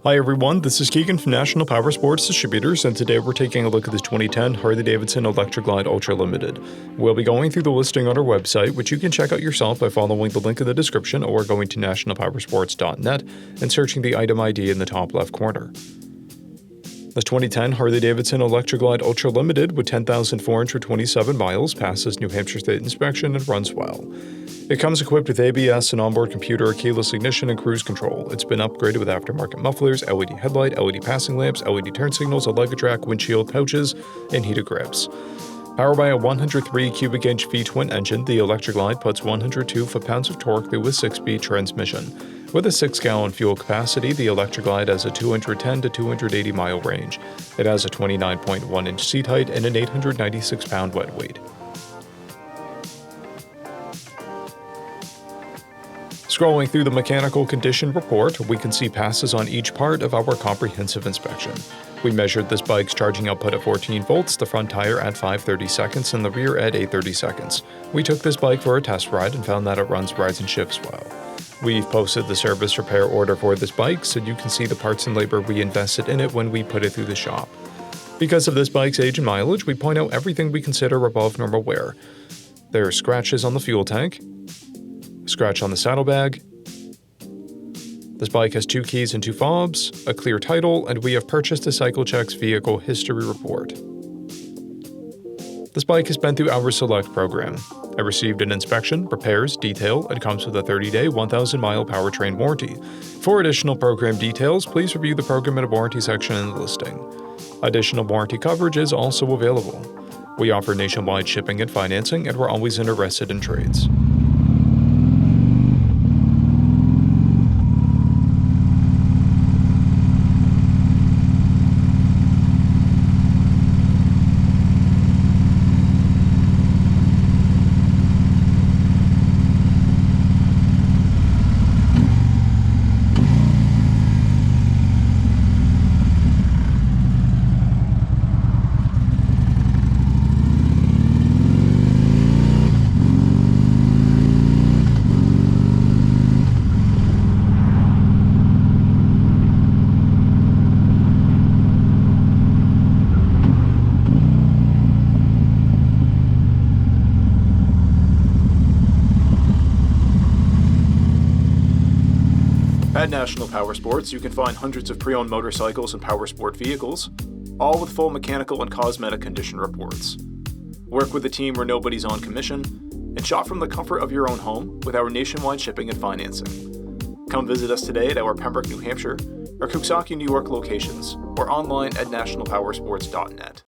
Hi everyone, this is Keegan from National Powersports Distributors, and today we're taking a look at this 2010 Harley-Davidson Electra Glide Ultra Limited. We'll be going through the listing on our website, which you can check out yourself by following the link in the description or going to nationalpowersports.net and searching the item ID in the top left corner. This 2010 Harley-Davidson Electra Glide Ultra Limited with 10,427 miles passes New Hampshire State inspection and runs well. It comes equipped with ABS, an onboard computer, keyless ignition, and cruise control. It's been upgraded with aftermarket mufflers, LED headlight, LED passing lamps, LED turn signals, a luggage rack, windshield pouches, and heated grips. Powered by a 103 cubic inch V-twin engine, the Electra Glide puts 102 foot-pounds of torque through a 6-speed transmission. With a 6-gallon fuel capacity, the Electra Glide has a 210 to 280 mile range. It has a 29.1 inch seat height and an 896 pound wet weight. Scrolling through the mechanical condition report, we can see passes on each part of our comprehensive inspection. We measured this bike's charging output at 14 volts, the front tire at 530 seconds, and the rear at 830 seconds. We took this bike for a test ride and found that it runs, rides, and shifts well. We've posted the service repair order for this bike so you can see the parts and labor we invested in it when we put it through the shop. Because of this bike's age and mileage, we point out everything we consider above normal wear. There are scratches on the fuel tank, scratch on the saddlebag. This bike has 2 keys and 2 fobs, a clear title, and we have purchased a CycleCheck's vehicle history report. This bike has been through our Select program. It received an inspection, repairs, detail, and comes with a 30-day, 1,000-mile powertrain warranty. For additional program details, please review the program and warranty section in the listing. Additional warranty coverage is also available. We offer nationwide shipping and financing, and we're always interested in trades. At National Powersports, you can find hundreds of pre-owned motorcycles and powersport vehicles, all with full mechanical and cosmetic condition reports. Work with a team where nobody's on commission, and shop from the comfort of your own home with our nationwide shipping and financing. Come visit us today at our Pembroke, New Hampshire, or Coxsackie, New York locations, or online at nationalpowersports.net.